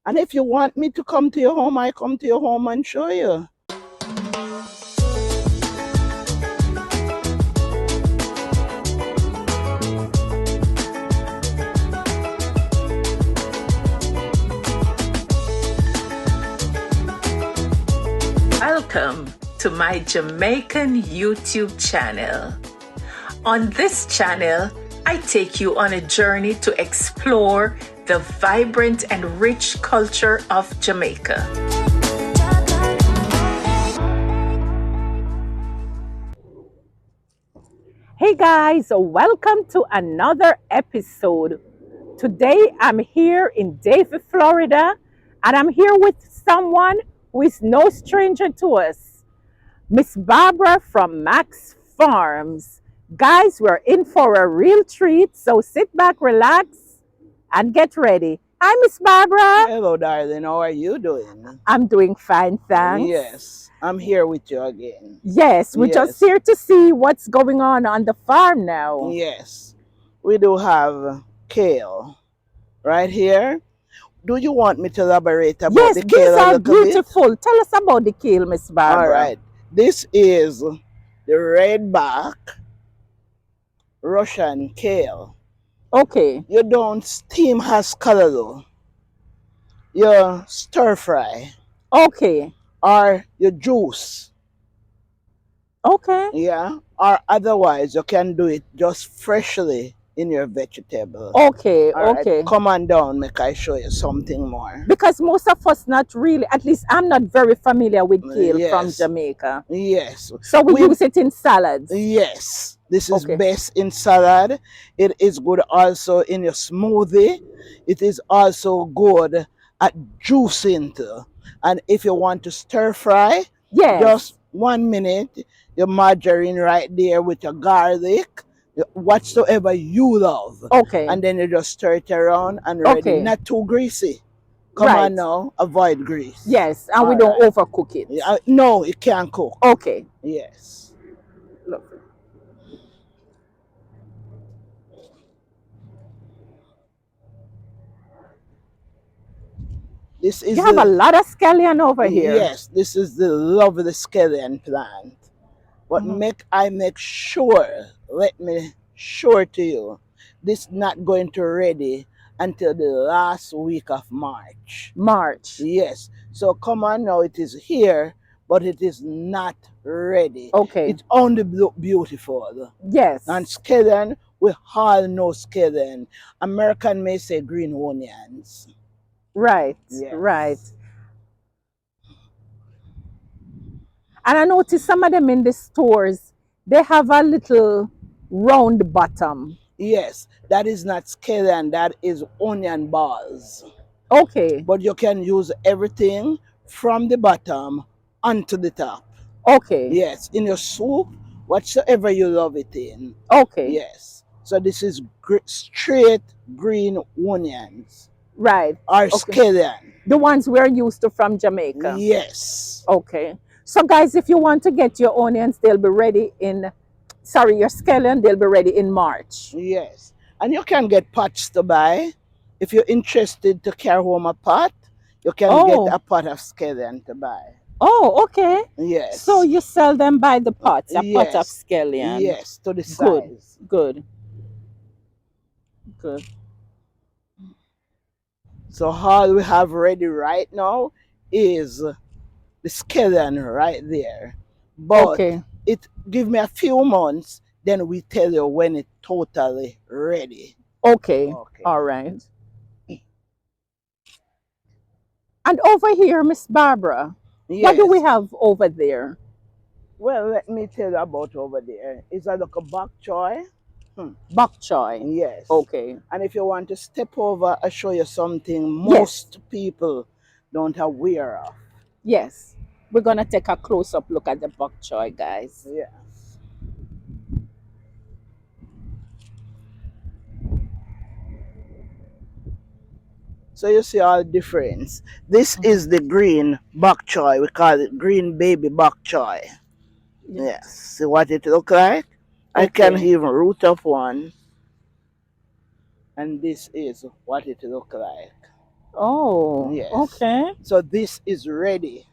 And if you want me to come to your home, I come to your home and show you. Welcome to my Jamaican YouTube channel. On this channel, I take you on a journey to explore the vibrant and rich culture of Jamaica. Hey guys, welcome to another episode. Today I'm here in Davie, Florida, and I'm here with someone who is no stranger to us, Miss Barbara from Mack's Farms. Guys, we're in for a real treat, so sit back, relax, and get ready. Hi, Miss Barbara. Hello, darling. How are you doing? I'm doing fine, thanks. Yes, I'm here with you again. Yes, we're just Yes. here to see what's going on the farm now. Yes, we do have kale right here. Do you want me to elaborate about Yes, the these kale a are little bit? beautiful. Tell us about the kale, Miss Barbara. All right. This is the red back Russian kale. Okay. You don't steam has color though. You stir fry Okay. or you juice. Okay. Yeah. Or otherwise you can do it just freshly in your vegetable. Okay. All right. Okay. Come on down, make I show you something more. Because most of us not really, at least I'm not very familiar with kale from Yes. Jamaica. Yes. So we use it in salads. Yes. This is Okay. best in salad. It is good also in your smoothie. It is also good at juicing too. And if you want to stir fry, Yes. just 1 minute, your margarine right there with your garlic, whatsoever you love. Okay. And then you just stir it around and ready. Okay. Not too greasy. Come Right. on now, avoid grease. Yes, and we All don't right. overcook it. No, it can't cook. Okay. Yes. Lovely. This is You have a lot of scallion over here. Yes, this is the lovely scallion plant. But I make sure, let me sure to you, this not going to ready until the last week of March. March. Yes. So come on now, it is here, but it is not ready. Okay. It's only beautiful. Yes. And scallion, we all know scallion. American may say green onions. Right. Yes. Right. And I noticed some of them in the stores, they have a little round bottom. Yes, that is not scallion, that is onion balls. Okay. But you can use everything from the bottom onto the top. Okay. Yes, in your soup, whatsoever you love it in. Okay. Yes. So this is straight green onions. Right. Or Okay. scallion. The ones we're used to from Jamaica. Yes. Okay. So guys, if you want to get your onions, they'll be ready in, your scallion, they'll be ready in March. Yes. And you can get pots to buy. If you're interested to carry home a pot, you can get a pot of scallion to buy. Oh, okay. Yes. So you sell them by the pots, a pot of Yes. scallion. Yes, to the Good. size. Good. Good. So all we have ready right now is the scallion right there. But Okay. it give me a few months, then we tell you when it's totally ready. Okay. Okay. All right. And over here, Miss Barbara, what do we Yes. have over there? Well, let me tell you about over there. It's a look a Bok Choy. Bok Choy. Yes. Okay. And if you want to step over, I'll show you something most people don't aware of. Yes. We're going to take a close-up look at the Bok Choy, guys. Yes. So you see all the difference. This is the green Bok Choy. We call it green baby Bok Choy. Yes. See what it look like? I can Okay. even root up one. And this is what it look like. Oh, Yes. okay. So this is ready.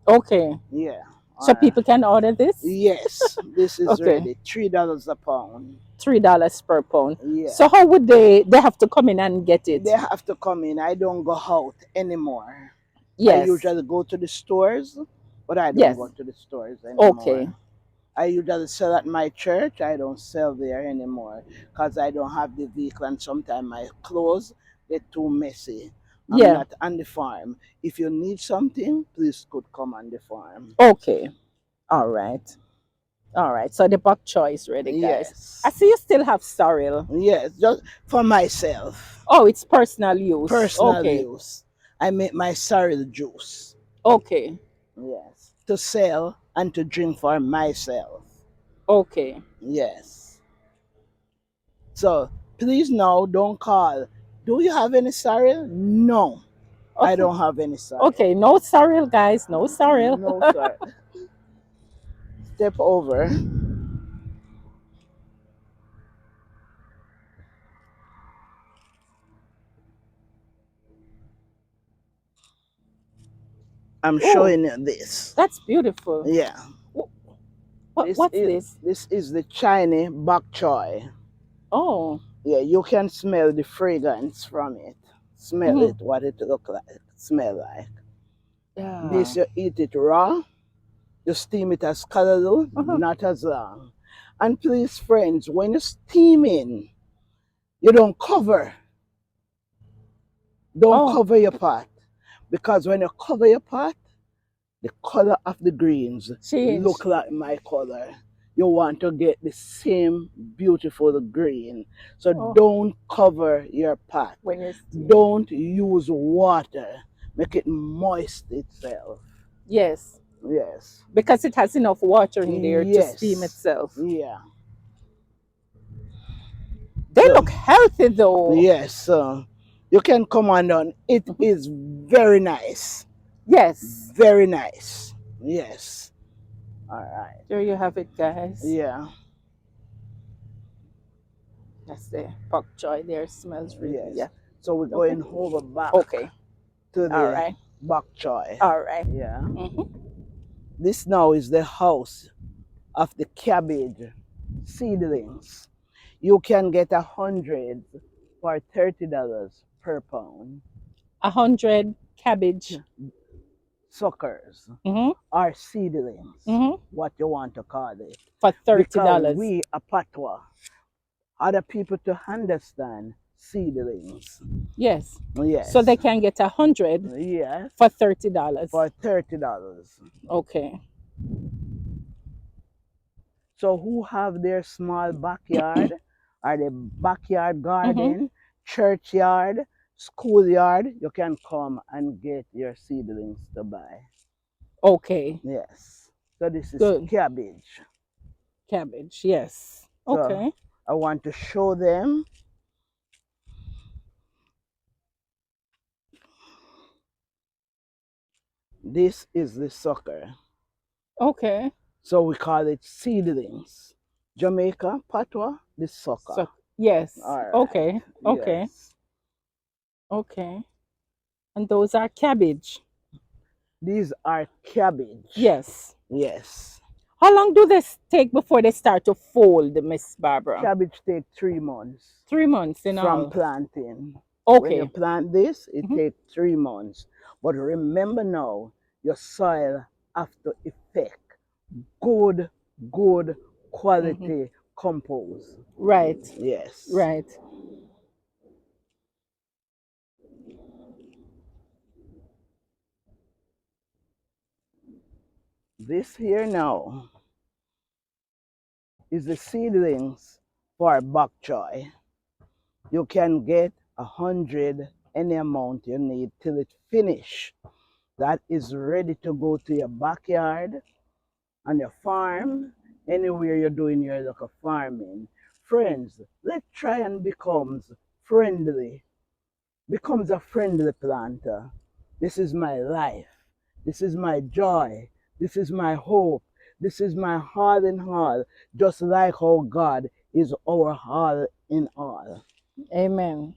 Okay. Yeah. All So right. people can order this? Yes, this is Okay. ready. $3 a pound. $3 per pound. Yeah. So how would they have to come in and get They it? have to come in. I don't go out anymore. I Yes. usually go to the stores, but I don't go Yes. to the stores Okay. anymore. I usually sell at my church. I don't sell there anymore because I don't have the vehicle and sometimes my clothes get too messy. I'm Yeah. not on the farm. If you need something, please could come on the farm. Okay. All right. All right. So the bok choy is ready, guys. I Yes. see you still have sorrel. Yes, just for myself. Oh, it's personal use. Personal Okay. use. I make my sorrel juice. Okay. Yes. To sell and to drink for myself. Okay. Yes. So please now don't call. Do you have any sorrel? No. I Okay. don't have any sorrel. Okay. No sorrel, guys. No sorrel. No sorrel. Step over. I'm Oh, showing you this. that's beautiful. Yeah. This What's is this? this is the Chinese Bok Choy. Oh. Yeah, you can smell the fragrance from it. Smell Hmm. it, what it look like, smell like. Yeah. This you eat it raw, you steam it as callaloo, Uh-huh. not as long. And please, friends, when you're steaming, you don't cover. Don't Oh, cover your pot. Because when you cover your pot, the color of the greens change. look like my color. You want to get the same beautiful green. So Oh, don't cover your pot. when you steam. Don't use water. Make it moist itself. Yes, Yes. because it has enough water in there to steam Yes. itself. Yeah. They So look healthy though. yes, you can command on. It Mhm. is very nice. Yes. Very nice. Yes. All right. There you have it, guys. Yeah. That's the bok choy there. Smells really, Yes. yeah. So we're Okay. going over back Okay. to All the right. bok choy. All right. Yeah. Mm-hmm. This now is the house of the cabbage seedlings. You can get 100 for $30 per pound. 100 cabbage. Suckers Mm-hmm. or seedlings, Mm-hmm. what you want to call it. For Because $30. we are patois, other people to understand seedlings. Yes. So Yes. they can get 100 Yes. for $30. For $30. Okay. So who have their small backyard or the backyard Mm-hmm. garden, churchyard, schoolyard, you can come and get your seedlings to buy. Okay. Yes. So this is Good. cabbage. Cabbage. Yes. So Okay. I want to show them. This is the sucker. Okay. So we call it seedlings. Jamaica, patois, the sucker. So yes. All right. Okay. Okay. Yes. Okay. And those are cabbage. These are cabbage. Yes. Yes. How long do they take before they start to fold, Miss Barbara? Cabbage take 3 months 3 months in from all. planting. When you Okay. plant this, it Mhm. takes 3 months. But remember now, your soil have to effect good, good Mhm. quality compost. Right. Yes. Right. This here now is the seedlings for bok choy. You can get 100 any amount you need till it finish. That is ready to go to your backyard, on your farm, anywhere you're doing your local farming. Friends, let's try and friendly, becomes a friendly planter. This is my life. This is my joy. This is my hope. This is my all in all, just like how God is our all in all. Amen.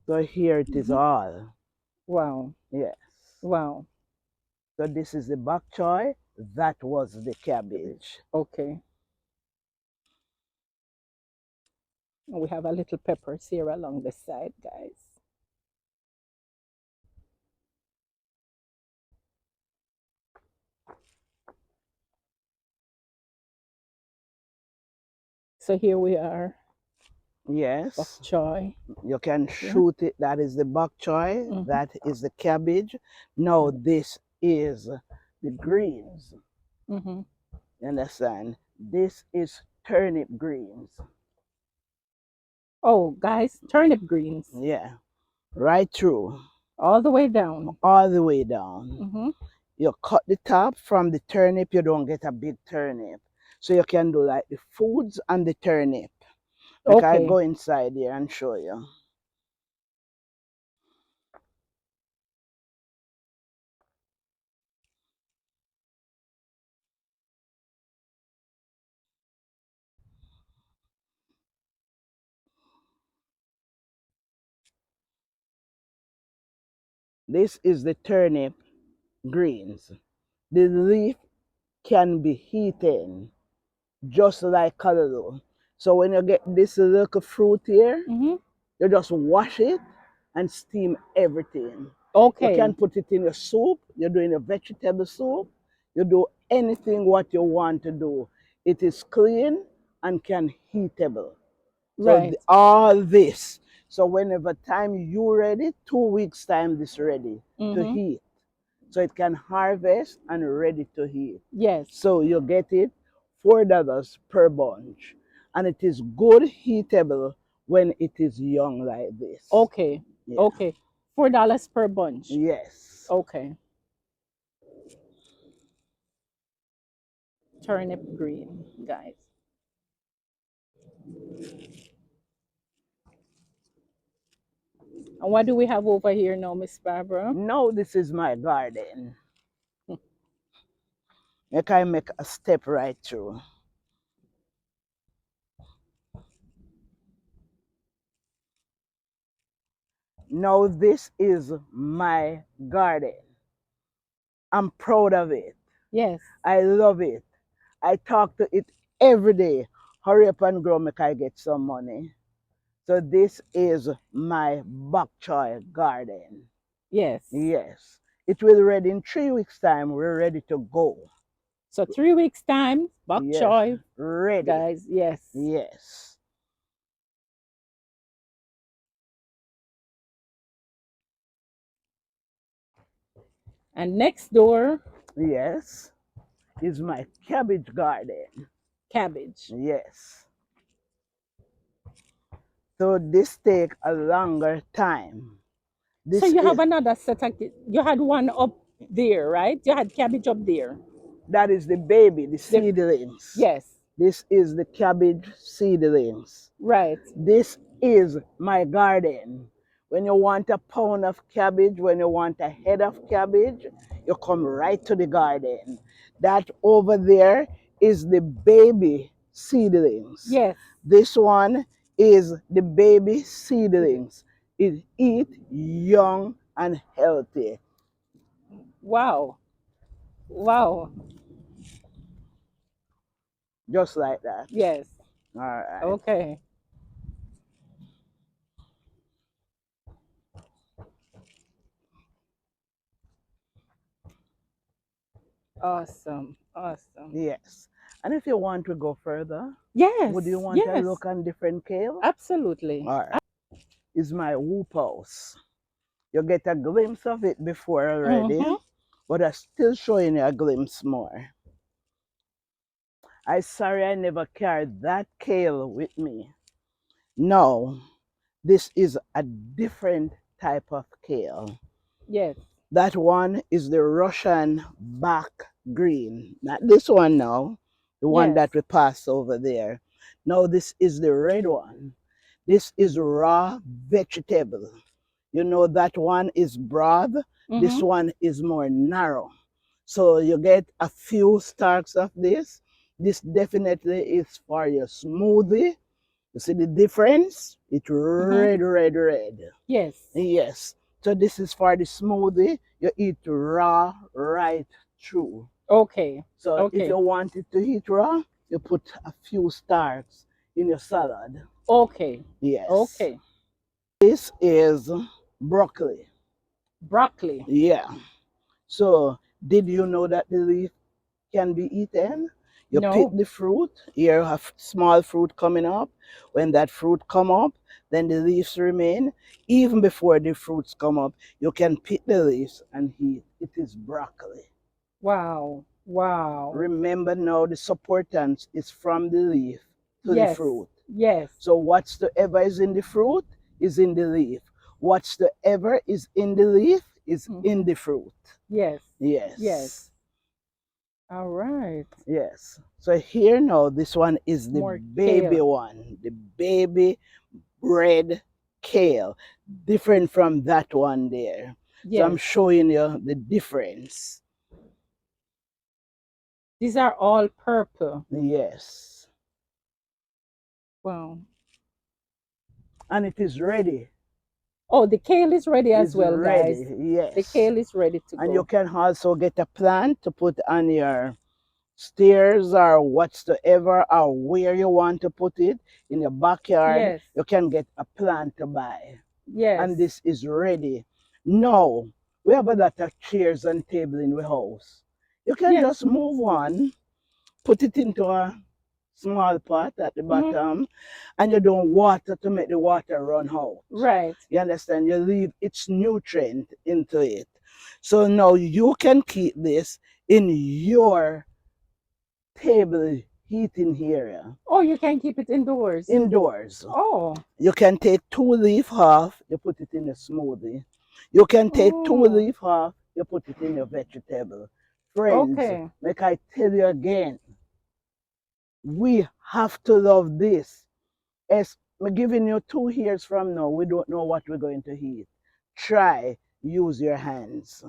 So here it is Mhm. all. Wow. Yes. Wow. So this is the bok choy. That was the cabbage. Okay. And we have a little peppers here along the side, guys. So here we are, bok Yes. choy You can here. shoot it. That is the bok choy. Mm-hmm. That is the cabbage. Now this is the greens. Mm-hmm. You understand? This is turnip greens. Oh, guys, turnip greens Yeah. Right through. all the way down. All the way down. Mm-hmm. You cut the top from the turnip, you don't get a big turnip. So you can do like the foods and the turnip. Like I Okay. go inside here and show you. This is the turnip greens. The leaf can be eaten just like callaloo. So when you get this little fruit here, Mm-hmm. you just wash it and steam everything. You can Okay. put it in your soup. You're doing a vegetable soup. You do anything what you want to do. It is clean and can heatable. So Right. all this. So whenever time you ready, 2 weeks time this ready to Mm-hmm. heat. So it can harvest and ready to heat. Yes. So you get it $4 per bunch. And it is good heatable when it is young like this. Okay. Yeah. Okay. $4 per bunch. Yes. Okay. Turnip green, guys. And what do we have over here now, Miss Barbara? Now this is my garden. You can make a step right through. Now this is my garden. I'm proud of it. Yes. I love it. I talk to it every day. Hurry up and grow, make I get some money. So this is my bok choy garden. Yes. Yes. It will ready in 3 weeks' time. We're ready to go. So 3 weeks time, bok Yes. choy, Ready. guys. Yes. Yes. And next door, Yes. Is my cabbage garden. cabbage. Yes. So this take a longer time. So This you have is another set of, you had one up there, right? You had cabbage up there. that is the baby, the The, seedlings. yes. This is the cabbage seedlings. Right. This is my garden. When you want a pound of cabbage, when you want a head of cabbage, you come right to the garden. That over there is the baby seedlings. Yes. This one is the baby seedlings. It eat young and healthy, Wow. Wow. just like that. Yes. All right. Okay. Awesome. Awesome. Yes. And if you want to go further, would you Yes. want to Yes. look on different kale? Absolutely. All right. Is my whoop house. You get a glimpse of it before already, Mm-hmm. but I'm still showing you a glimpse more. I sorry I never carried that kale with me. No, this is a different type of kale. Yes. That one is the Russian back green. Not this one now, the one Yes. that we passed over there. No, this is the red one. This is raw vegetable. You know that one is broad, this Mm-hmm. one is more narrow. So you get a few stalks of this. This definitely is for your smoothie. You see the difference? It's Mm-hmm. red, red, red. Yes. Yes. So this is for the smoothie. You eat raw right through. Okay. So if Okay. you want it to eat raw, you put a few stalks in your salad. Okay. Yes. Okay. This is broccoli. Broccoli. Yeah. So did you know that the leaf can be eaten? You pick No. the fruit. Here you have small fruit coming up. When that fruit come up, then the leaves remain. Even before the fruits come up, you can pick the leaves and eat. It is broccoli. Wow. Wow. Remember now the supportance is from the leaf to the Yes. fruit. Yes. So whatsoever is in the fruit is in the leaf. Whatsoever is in the leaf is in Mm-hmm. the fruit. Yes. Yes. Yes. All right. Yes. So here now, this one is the More baby kale. one, the baby red kale, different from that one there. So I'm Yes. showing you the difference. These are all purple. Yes. Wow. And it is ready. Oh, the kale is ready as It's well, ready. guys. The Yes. kale is ready to And you go. can also get a plant to put on your stairs or whatsoever or where you want to put it in your backyard. Yes. You can get a plant to buy. Yes. And this is ready. Now, we have a lot of chairs and table in the house. You can Yes. just move one, put it into a small pot at the Mm-hmm. bottom, and you don't water to make the water run out. Right. You understand? You leave its nutrient into it. So now you can keep this in your table heating area Oh, you can keep it indoors. indoors. Oh. You can take 2 leaf off, you put it in a smoothie. You can take two Oh. leaf off, you put it in your vegetable. Friends, Okay. make I tell you again, we have to love this. As I'm giving you 2 years from now, we don't know what we're going to eat. Try, use your hands.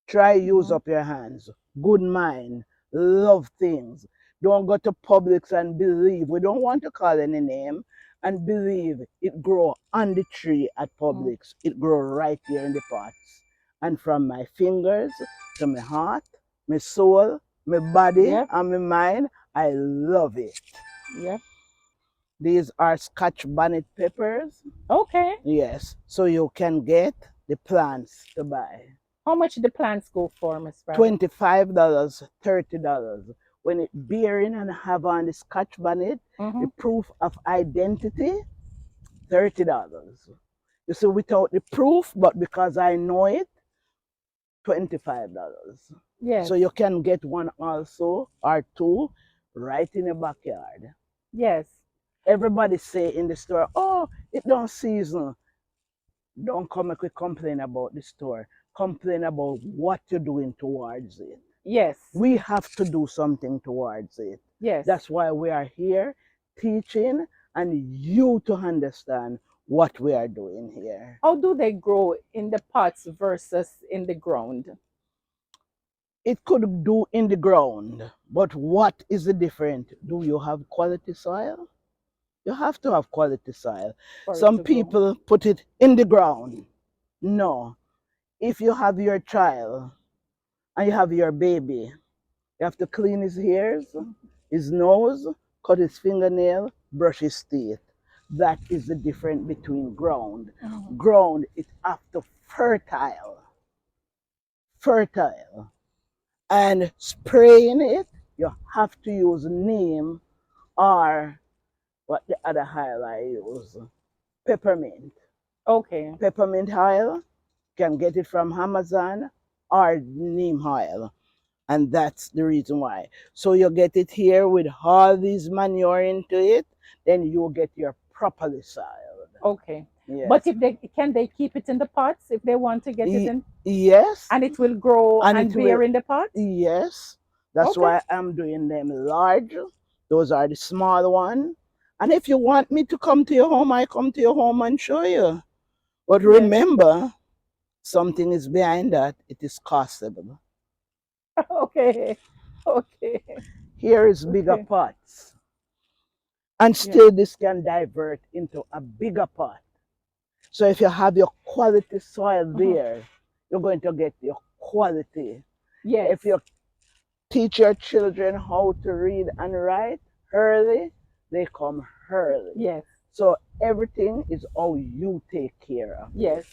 Try use Mm-hmm. up your hands. Good mind. Love things. Don't go to Publix and believe. We don't want to call any name. And believe it grow on the tree at Mm. Publix. It grow right here in the pots. And from my fingers to my heart, my soul, my body, Yep. and my mind, I love it. Yep. These are Scotch bonnet peppers. Okay. Yes. So you can get the plants to buy. How much the plants go for, Miss Rabbit? $25, $30. When it bearing and have on the Scotch bonnet, the Mm-hmm. proof of identity, $30. You see, without the proof, but because I know it, $25. Yes. So you can get one also or two right in your backyard. Yes. Everybody say in the store, oh, it don't season. Don't come and complain about the store. Complain about what you're doing towards it. Yes. We have to do something towards it. Yes. That's why we are here teaching and you to understand what we are doing here. How do they grow in the pots versus in the ground? It could do in the ground, but what is the difference? Do you have quality soil? You have to have quality soil. For it Some to grow? people put it in the ground. No. If you have your child and you have your baby, you have to clean his ears, his nose, cut his fingernail, brush his teeth. That is the difference between ground. Mhm. Ground is after fertile, fertile. And spraying it, you have to use neem or what the other oil I use, peppermint. Okay. Peppermint oil, can get it from Amazon or neem oil. And that's the reason why. So you get it here with all these manure into it, then you get your properly soiled. Okay. But Yes. if they can they keep it in the pots if they want to get it in Yes, and it will grow and and it will, bear in the pot? yes. That's Okay. why I'm doing them large. Those are the small one. And if you want me to come to your home, I come to your home and show you. But Yes. remember, something is behind that. It is costable. Okay. Okay. Here is bigger Okay. pots. And still this can divert into a bigger pot. So if you have your quality soil there, you're going to get your quality. Yes. If you teach your children how to read and write early, they come early. Yes. So everything is how you take care of it. Yes.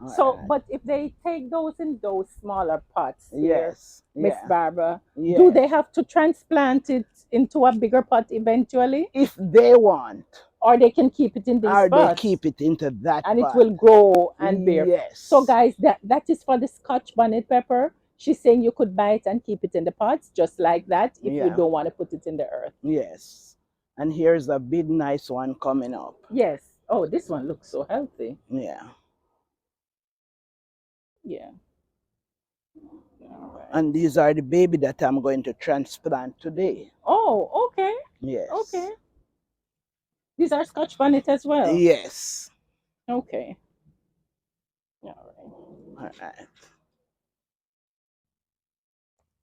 All So, right. but if they take those in those smaller pots here, Yes. Miss Yeah. Barbara, Yes. do they have to transplant it into a bigger pot eventually, If they want, or they can keep it in these or they pots keep it into that and it pot. will grow and bear? Yes. So, guys, that is for the Scotch bonnet pepper. She's saying you could buy it and keep it in the pots just like that if you Yeah. don't want to put it in the earth. Yes. And here's a big nice one coming up. Yes. Oh, this one looks so healthy. Yeah. Yeah. All right. And these are the baby that I'm going to transplant today. Oh, okay. Yes. Okay. These are Scotch bonnet as well. Yes. Okay. All All right.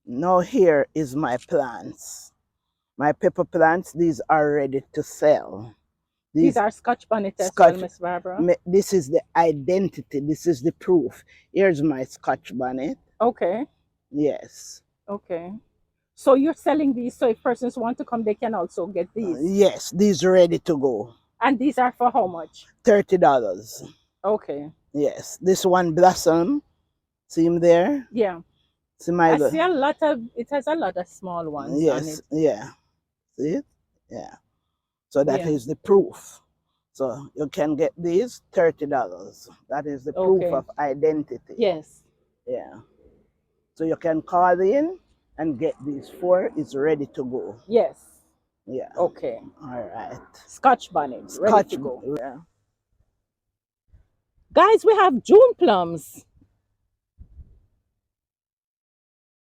Now here is my plants. My pepper plants, these are ready to sell. These are Scotch bonnet as well, Scotch, Miss Barbara. this is the identity. This is the proof. Here's my Scotch bonnet. Okay. Yes. Okay. So you're selling these, so if persons want to come, they can also get these. Yes, these are ready to go. And these are for how much? $30. Okay. Yes. This one blossom. See him there? Yeah. See my I see a lot of, it has a lot of small ones on yes, it. yeah. See it? Yeah. So that Yeah. is the proof. So you can get these $30. That is the proof Okay. of identity. Yes. Yeah. So you can call in and get these four. It's ready to go. Yes. Yeah. Okay. All right. Scotch bonnet, ready Scotch. to go. Yeah. Guys, we have June plums.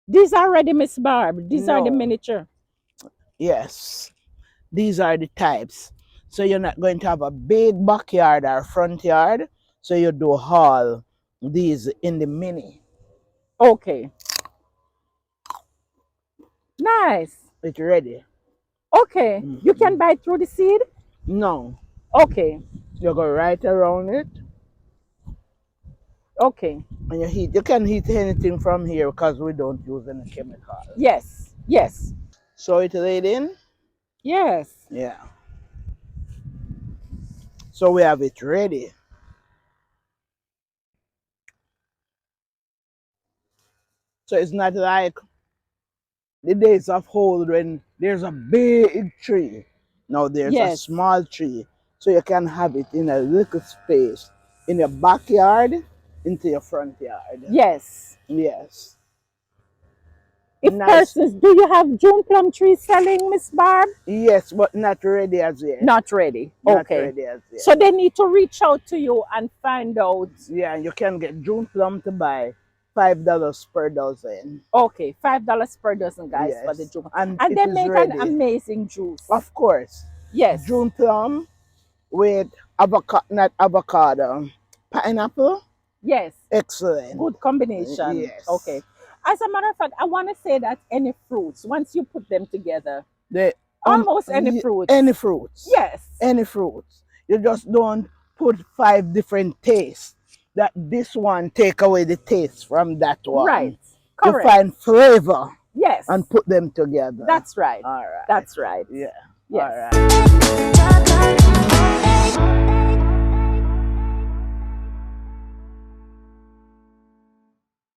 These are ready, Miss Barb. These are the No. miniature. Yes. These are the types. So you're not going to have a big backyard or front yard. So you do haul these in the mini. Okay. Nice. It's ready. Okay. You can buy it through the seed? No. Okay. You go right around it Okay. and you heat. You can heat anything from here because we don't use any chemical. Yes. Yes. So it laid in? Yes. Yeah. So we have it ready. So it's not like the days of old when there's a big tree. Now there's a Yes. small tree. So you can have it in a little space in your backyard into your front yard. Yes. Yes. If Nice. persons, do you have June plum trees selling, Miss Barb? Yes, but not ready as yet. Not ready. Not Okay. ready as yet. So they need to reach out to you and find out. Yeah, you can get June plum to buy $5 per dozen. Okay, $5 per dozen, guys, Yes. for the June. And And it they is make ready. an amazing juice. Of course. Yes. June plum with avocado, not avocado, pineapple. Yes. Excellent. Good combination. Yes. Okay. As a matter of fact, I want to say that any fruits, once you put them together, almost any fruits. Any fruits. Yes. Any fruits. You just don't put 5 different tastes. That this one take away the taste from that one. Right. You Correct. find flavor Yes. and put them together. That's right. All right. That's right. Yeah. Yes. All right.